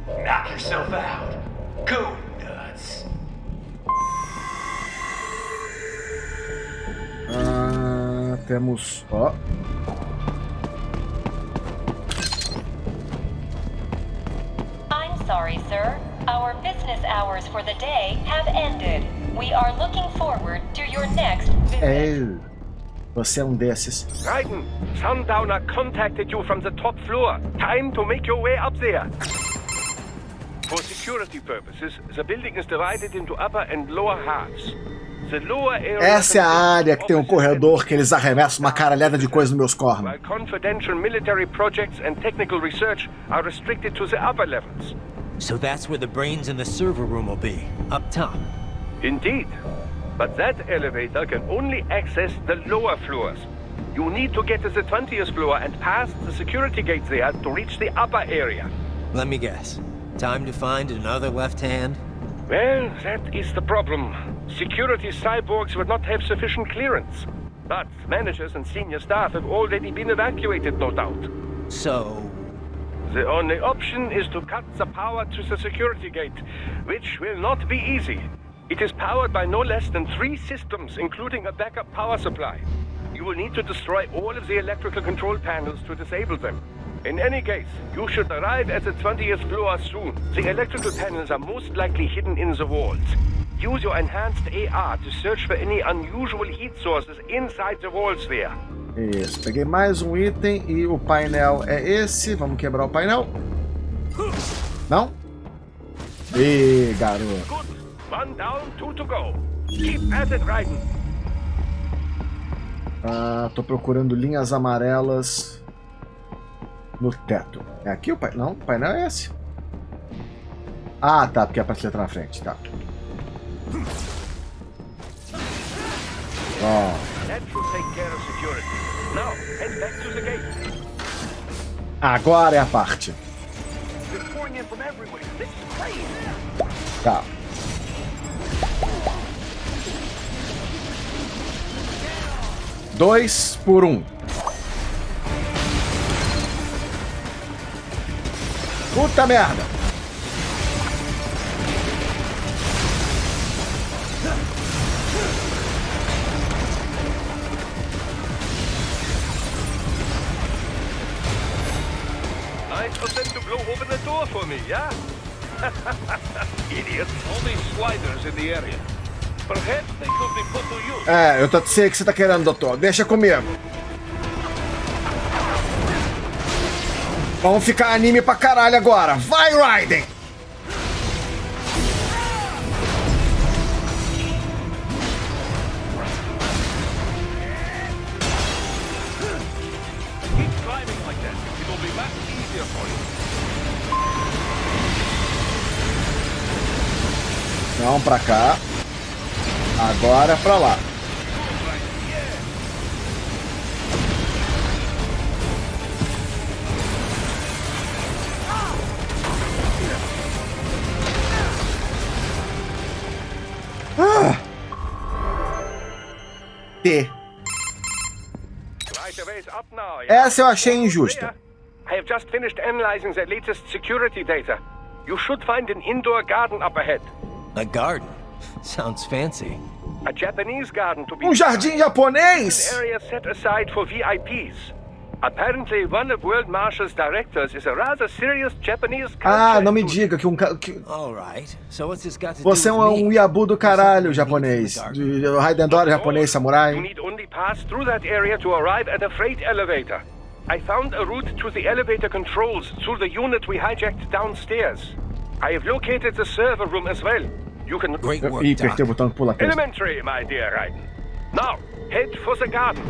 Knock yourself out. Go nuts. Temos... Ó. I'm sorry, sir. Our business hours for the day have ended. We are looking forward to your next visit. Você é um desses. Raiden, Sundowner contacted you from the top floor. Time to make your way up there. For security purposes, the building is divided into upper and lower halves. The lower area Essa é a área que tem um corredor que eles arremessam uma caralhada de coisa nos meus cornos. While confidential military projects and technical research are restricted to the upper levels. So that's where the brains in the server room will be, up top. Indeed. But that elevator can only access the lower floors. You need to get to the 20th floor and pass the security gates there to reach the upper area. Let me guess. Time to find another left hand? Well, that is the problem. Security cyborgs would not have sufficient clearance. But managers and senior staff have already been evacuated, no doubt. So... The only option is to cut the power to the security gate, which will not be easy. It is powered by no less than 3 systems, including a backup power supply. You will need to destroy all of the electrical control panels to disable them. In any case, you should arrive at the 20th floor soon. The electrical panels are most likely hidden in the walls. Use your enhanced AR to search for any unusual heat sources inside the walls there. Isso, peguei mais um item e o painel é esse. Vamos quebrar o painel. Não? Ih, garoto. Good. 1 down, 2 to go. Keep at it, Raiden. Tô procurando linhas amarelas no teto. É aqui o painel? Não, o painel é esse. Ah, tá, porque é a prateleira na frente, tá. Ó. That should take care of security. Now, head back to the gate. Agora é a parte. They're pouring in from everywhere. This is crazy. Tá. Dois por 1. Puta merda! I told them to blow open the door for me, yeah? Idiots. Only sliders in the area. Perhaps they could be put to use. É, eu sei o que você tá querendo, doutor. Deixa comigo. Vamos ficar anime pra caralho agora. Vai, Raiden! Keep climbing like that. It'll be much easier for you. Não, pra cá. Agora pra lá. T. Essa eu achei injusta. I have just finished analyzing the latest security data. You should find an indoor garden up ahead. A garden? Sounds fancy. A Japanese garden to be Jardim japonês? an area set aside for VIPs. Apparently, one of World Marshall's directors is a rather serious Japanese culture Não me enthusiast. diga que All right. So what's this got to você é do with um me? iabu do caralho japonês. Raiden Dora japonês, You samurai. need only pass through that area to arrive at a freight elevator. I found a route to the elevator controls through the unit we hijacked downstairs. I have located the server room as well. You can... Great work, Ih, Doc. apertei o botão que pula texto. Elementary, my dear Raiden. Now, head for the garden.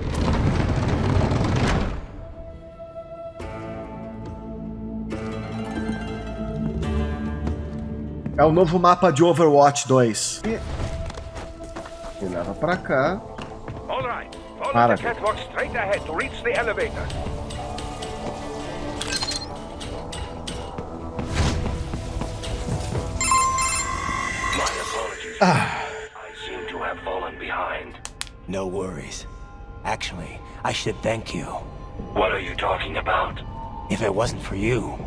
É o novo mapa de Overwatch 2. E leva pra cá. All right. Follow the Maravilha. catwalk straight ahead to reach the elevator. My apologies. I seem to have fallen behind. No worries. Actually, I should thank you. What are you talking about? If it wasn't for you,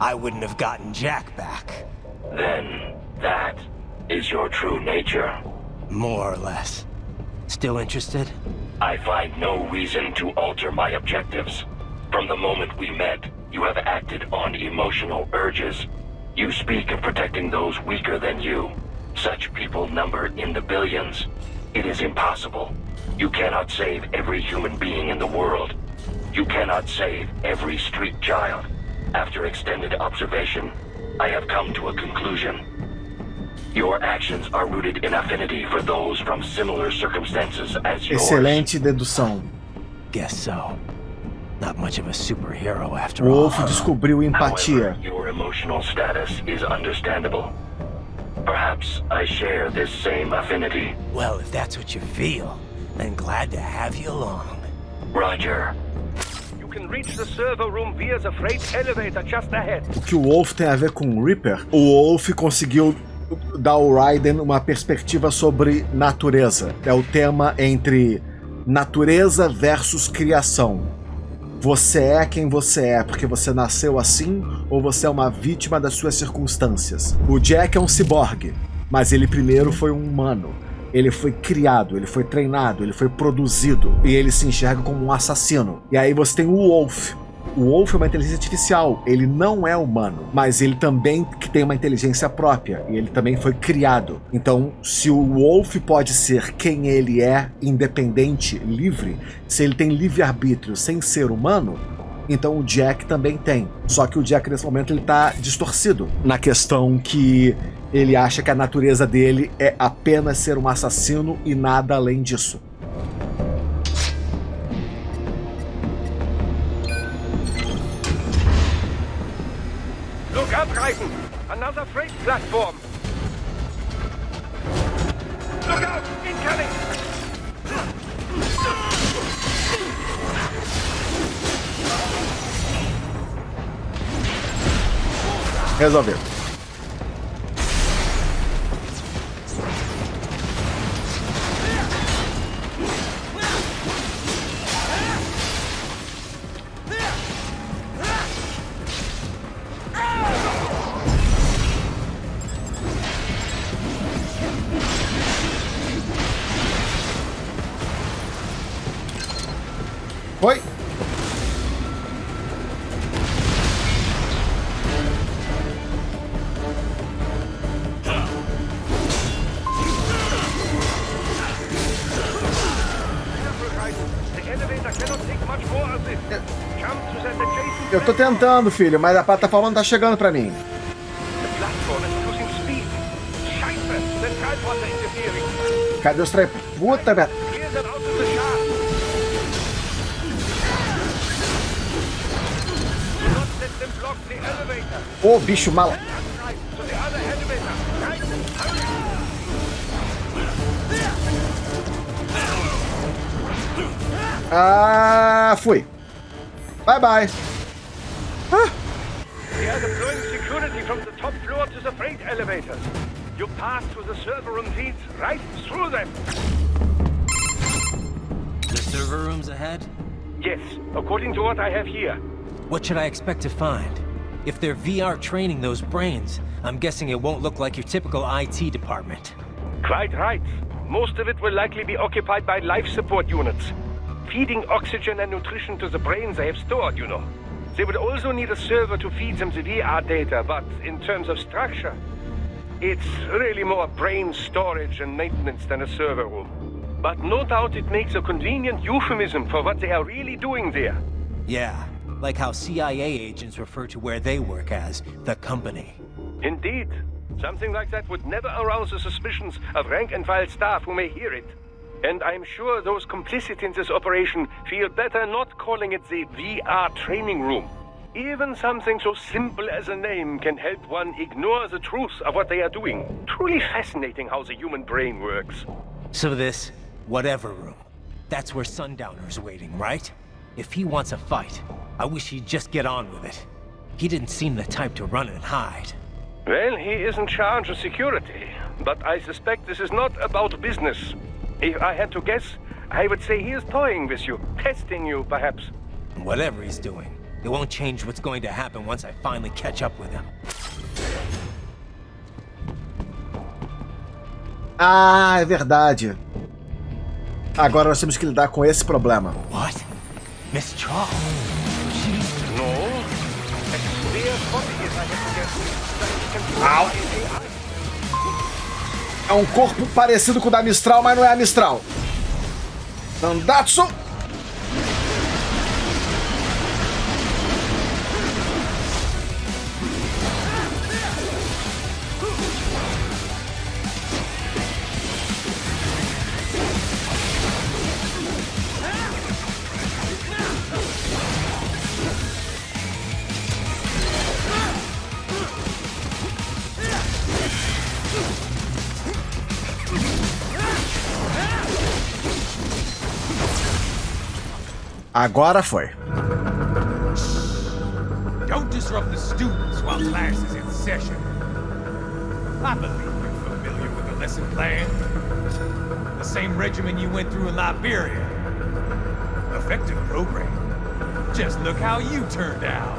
I wouldn't have gotten Jack back. Then, that is your true nature. More or less. Still interested? I find no reason to alter my objectives. From the moment we met, you have acted on emotional urges. You speak of protecting those weaker than you. Such people number in the billions. It is impossible. You cannot save every human being in the world. You cannot save every street child. After extended observation, I have come to a conclusion. Your actions are rooted in affinity for those from similar circumstances as yours. Excelente dedução. Guess so. Not much of a superhero after O all. Wolf descobriu empatia. However, your emotional status is understandable. Perhaps I share this same affinity. Well, if that's what you feel, then glad to have you along. Roger. You can reach the server room via the freight elevator just ahead. O que o Wolf tem a ver com o Reaper? O Wolf conseguiu dar ao Raiden uma perspectiva sobre natureza. É o tema entre natureza versus criação. Você é quem você é porque você nasceu assim ou você é uma vítima das suas circunstâncias? O Jack é um ciborgue, mas ele primeiro foi um humano. Ele foi criado, ele foi treinado, ele foi produzido e ele se enxerga como um assassino. E aí você tem o Wolf. O Wolf é uma inteligência artificial, ele não é humano, mas ele também tem uma inteligência própria e ele também foi criado. Então, se o Wolf pode ser quem ele é, independente, livre, se ele tem livre-arbítrio sem ser humano, então o Jack também tem. Só que o Jack nesse momento ele tá distorcido na questão que ele acha que a natureza dele é apenas ser um assassino e nada além disso. Look up, Raiden! Another freight platform! Look out! Incoming! Resolveu. Oi. Eu tô tentando, filho, mas a plataforma não tá chegando pra mim. Cadê os trem? Puta merda. Ô, bicho mala. Ah, fui. Bye bye. Ah. We are deploying security from the top floor to the freight elevators. You pass through the server room feeds right through them. The server room's ahead? Yes, according to what I have here. What should I expect to find? If they're VR training those brains, I'm guessing it won't look like your typical IT department. Quite right. Most of it will likely be occupied by life support units. Feeding oxygen and nutrition to the brains they have stored, you know. They would also need a server to feed them the VR data, but in terms of structure, it's really more brain storage and maintenance than a server room. But no doubt it makes a convenient euphemism for what they are really doing there. Yeah, like how CIA agents refer to where they work as the company. Indeed. Something like that would never arouse the suspicions of rank-and-file staff who may hear it. And I'm sure those complicit in this operation feel better not calling it the VR training room. Even something so simple as a name can help one ignore the truth of what they are doing. Truly fascinating how the human brain works. So this, whatever room, that's where Sundowner's waiting, right? If he wants a fight, I wish he'd just get on with it. He didn't seem the type to run and hide. Well, he is in charge of security, but I suspect this is not about business. If I had to guess, I would say he is toying with you, testing you, perhaps. Whatever he's doing, It won't change what's going to happen once I finally catch up with him. Ah, é verdade. Agora nós temos que lidar com esse problema. What? Miss Charles? No. Au. É um corpo parecido com o da Mistral, mas não é a Mistral. Dandatsu! Agora foi. Don't disrupt the students while class is in session. I believe you're familiar with the lesson plan. The same regimen you went through in Liberia. Effective program. Just look how you turned out.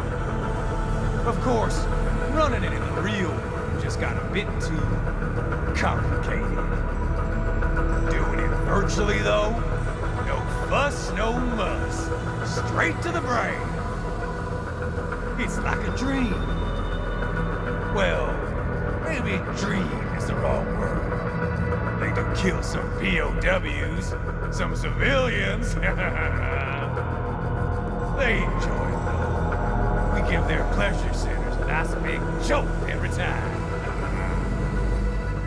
Of course, running it in the real world just got a bit too complicated. Doing it virtually, though? No fuss, no muss. Straight to the brain. It's like a dream. Well, maybe dream is the wrong word. They do kill some POWs, some civilians. They enjoy it, though. We give their pleasure centers a nice big jolt every time.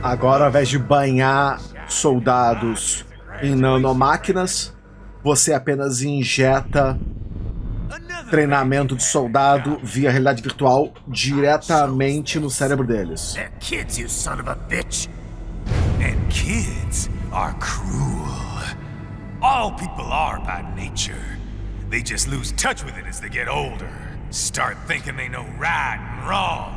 Agora, ao invés de banhar soldados em nanomáquinas, você apenas injeta treinamento de soldado via realidade virtual diretamente no cérebro deles. They're kids, you son of a bitch. And kids are cruel. All people are by nature. They just lose touch with it as they get older. Start thinking they know right and wrong.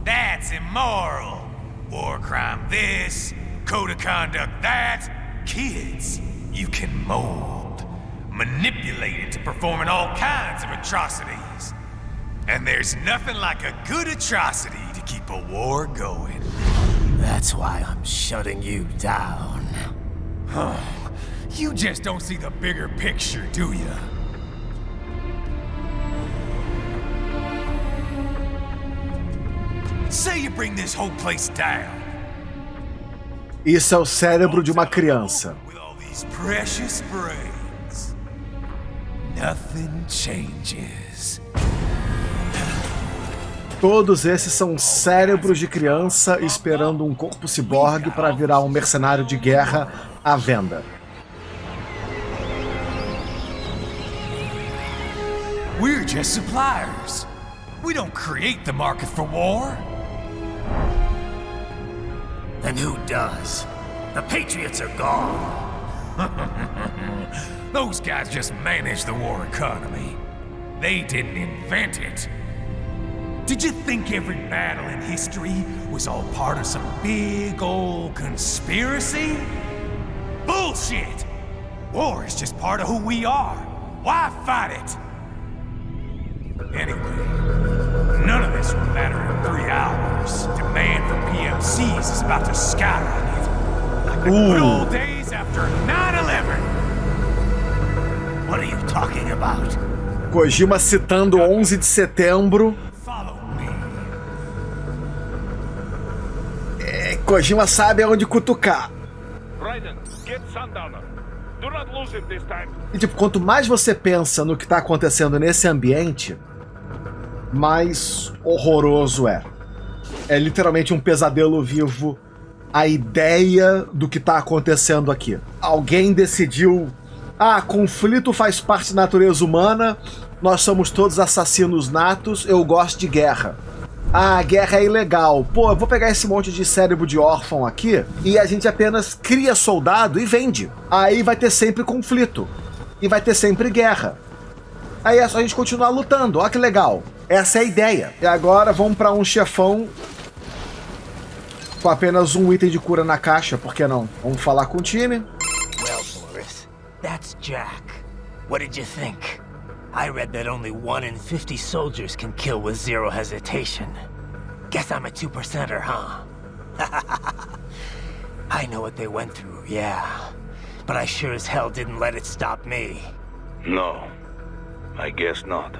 That's immoral. War crime this, code of conduct that. Kids, you can mold, manipulate into performing all kinds of atrocities. And there's nothing like a good atrocity to keep a war going. That's why I'm shutting you down. You just don't see the bigger picture, do you? Say you bring this whole place down. Isso é o cérebro de uma criança. With all these precious brains, nothing changes. Todos esses são cérebros de criança esperando um corpo ciborgue para virar um mercenário de guerra à venda. We're just suppliers. We don't create the market for war. Then who does? The Patriots are gone. Those guys just manage the war economy. They didn't invent it. Did you think every battle in history was all part of some big old conspiracy? Bullshit! War is just part of who we are. Why fight it? Anyway, none of this will matter in 3 hours. Demand for PMCs is about to skyrocket. Like the good old days after 9/11. What are you talking about? Kojima citando 11 de setembro. Follow me. Kojima sabe aonde cutucar. Raiden, get Sundowner. Do not lose it this time. E tipo, quanto mais você pensa no que tá acontecendo nesse ambiente, mais horroroso é. É literalmente um pesadelo vivo a ideia do que tá acontecendo aqui. Alguém decidiu, conflito faz parte da natureza humana, nós somos todos assassinos natos, eu gosto de guerra. A guerra é ilegal. Pô, eu vou pegar esse monte de cérebro de órfão aqui e a gente apenas cria soldado e vende. Aí vai ter sempre conflito. E vai ter sempre guerra. Aí é só a gente continuar lutando. Ó que legal. Essa é a ideia. E agora vamos pra um chefão com apenas um item de cura na caixa, por que não? Vamos falar com o time. Well, Boris, that's Jack. What did you think? I read that only 1 in 50 soldiers can kill with zero hesitation. Guess I'm a 2%er, huh? I know what they went through, yeah. But I sure as hell didn't let it stop me. No, I guess not.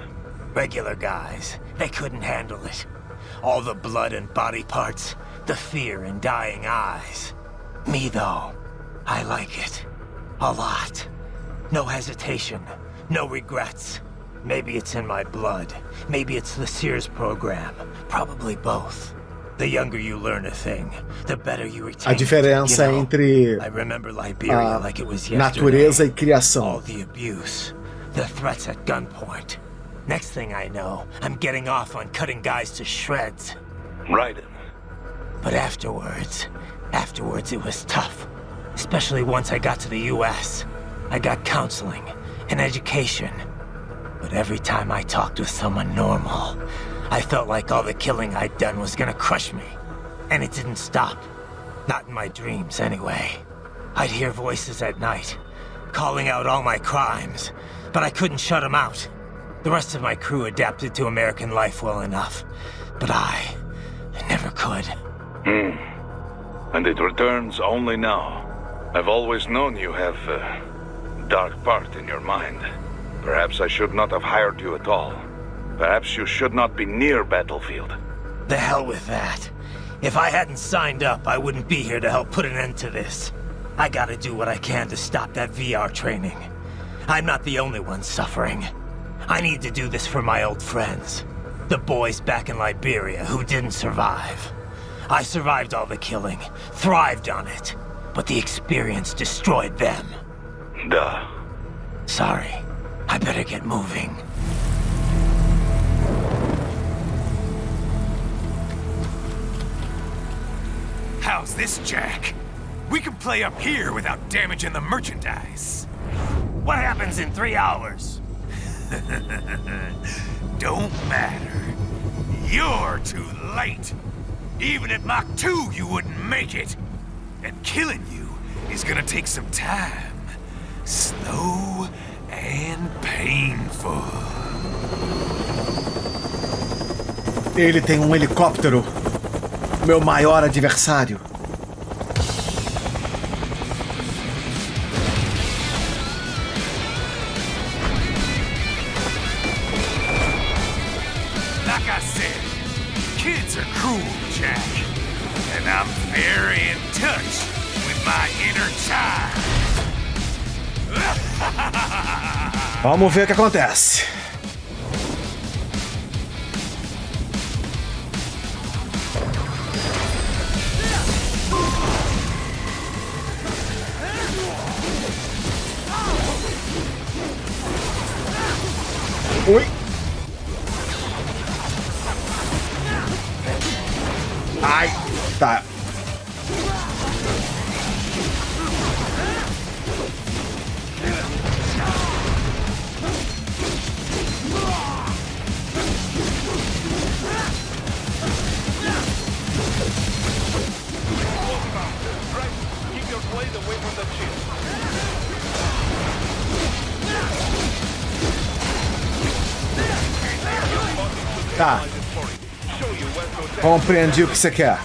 Regular guys, they couldn't handle it. All the blood and body parts, the fear in dying eyes. Me, though, I like it. A lot. No hesitation, no regrets. Maybe it's in my blood. Maybe it's the Sears program. Probably both. The younger you learn a thing, the better you retain A diferença it, you know? entre I remember Liberia like it was natureza e All criação. the abuse, the threats at gunpoint. Next thing I know, I'm getting off on cutting guys to shreds. Raiden. But afterwards it was tough. Especially once I got to the US. I got counseling and education. But every time I talked with someone normal, I felt like all the killing I'd done was gonna crush me. And it didn't stop. Not in my dreams, anyway. I'd hear voices at night, calling out all my crimes, but I couldn't shut them out. The rest of my crew adapted to American life well enough, but I never could. And it returns only now. I've always known you have a dark part in your mind. Perhaps I should not have hired you at all. Perhaps you should not be near Battlefield. The hell with that. If I hadn't signed up, I wouldn't be here to help put an end to this. I gotta do what I can to stop that VR training. I'm not the only one suffering. I need to do this for my old friends. The boys back in Liberia who didn't survive. I survived all the killing, thrived on it, but the experience destroyed them. Duh. Sorry, I better get moving. How's this, Jack? We can play up here without damaging the merchandise. What happens in 3 hours? Don't matter. You're too late. Even at Mach 2, you wouldn't make it. And killing you is gonna take some time. Slow and painful. Ele tem um helicóptero. Meu maior adversário. Like I said, kids are cruel, Jack. And I'm very in touch with my inner child. Vamos ver o que acontece. Ui. Ai, tá. Keep your blade away from the chip. Tá. Compreendi o que você quer.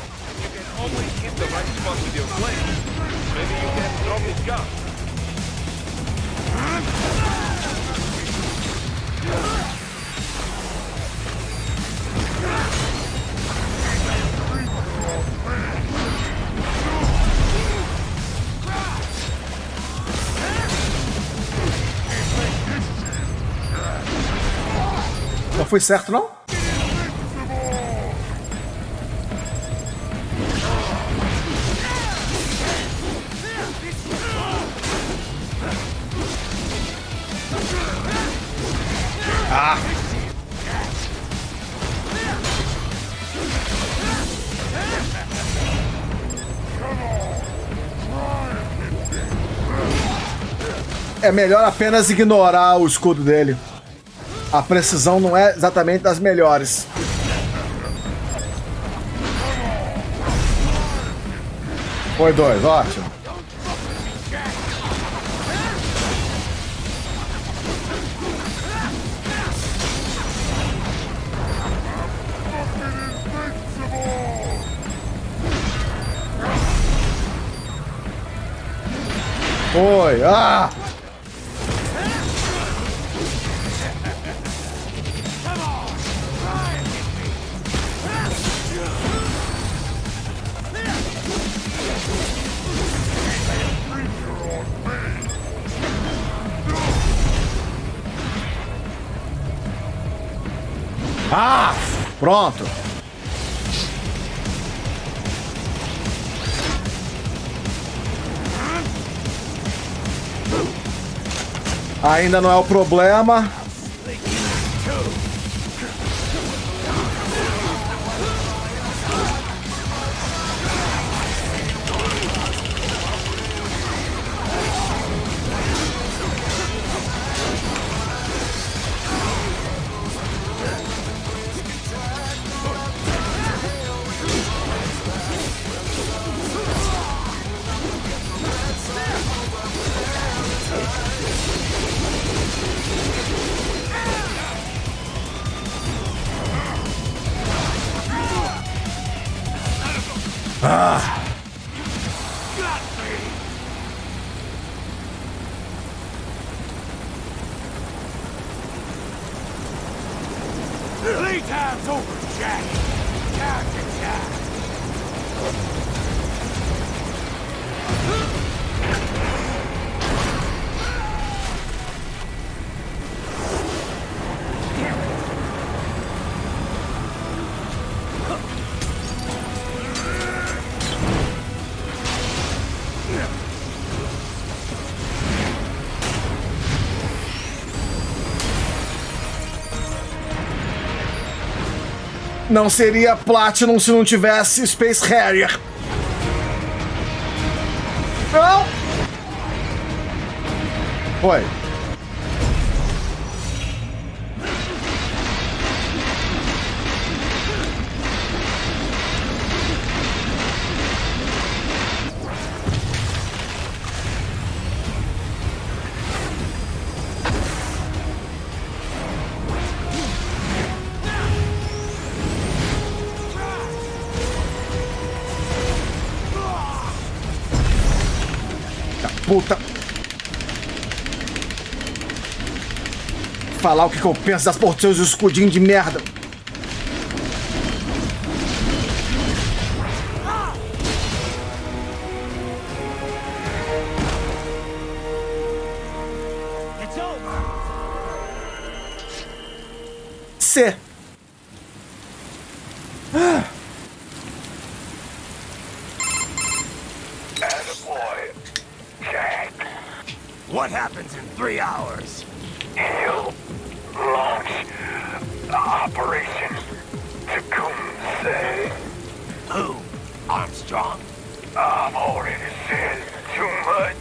Não foi certo, não? Ah! É melhor apenas ignorar o escudo dele. A precisão não é exatamente das melhores. Foi 2, ótimo. Foi. Ah! Ah! Pronto. Ainda não é o problema. Ah! Playtime's over, Jack. Jack and Jack. Não seria Platinum se não tivesse Space Harrier. Não! Foi. Puta. Falar o que eu penso das porteiras e escudinhos de merda. C. What happens in 3 hours? He'll launch Operation Tecumseh. Who? Armstrong? I've already said too much.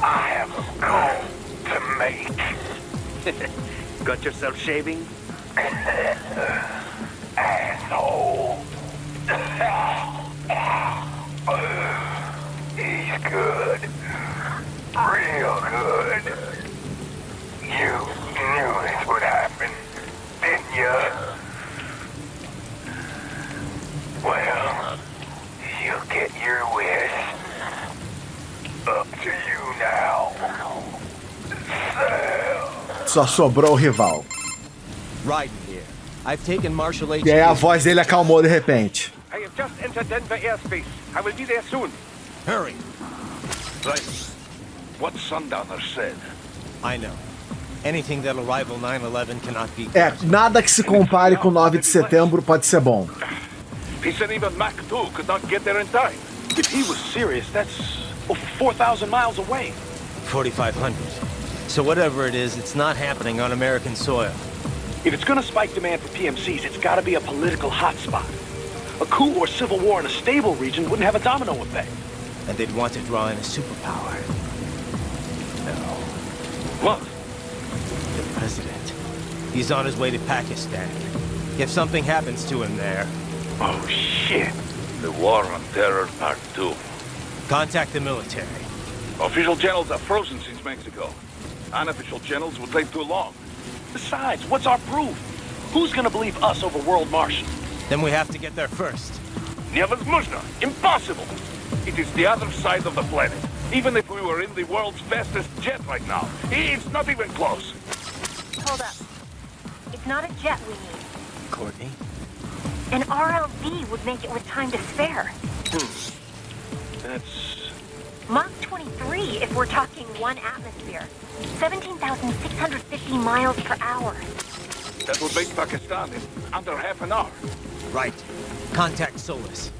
I have a call to make. Got yourself shaving? Asshole. He's good. Real good. You knew this would happen, didn't you? Well, you'll get your wish. Up to you now. Sam. Só sobrou o rival. Raiden here. I've taken Marshal H. E aí a voz dele acalmou de repente. I have just entered Denver airspace. I will be there soon. Hurry. Right. What Sundowner said. I know. Anything that'll rival 9/11 cannot be. É, nada que se compare com 9 de setembro pode ser bom. He said even Mach 2 could not get there in time. If he was serious, that's over 4,000 miles away. 4,500. So whatever it is, it's not happening on American soil. If it's gonna spike demand for PMCs, it's gotta be a political hotspot. A coup or civil war in a stable region wouldn't have a domino effect. And they'd want to draw in a superpower. No. What? The president. He's on his way to Pakistan. If something happens to him there... Oh, shit. The War on Terror Part 2. Contact the military. Official channels are frozen since Mexico. Unofficial channels would take too long. Besides, what's our proof? Who's gonna believe us over World Marshal? Then we have to get there first. Невозможно. Impossible! It is the other side of the planet. Even if we were in the world's fastest jet right now, it's not even close. Hold up. It's not a jet we need. Courtney? An RLV would make it with time to spare. That's... Mach 23 if we're talking 1 atmosphere. 17,650 miles per hour. That would make Pakistan in under half an hour. Right. Contact Solus.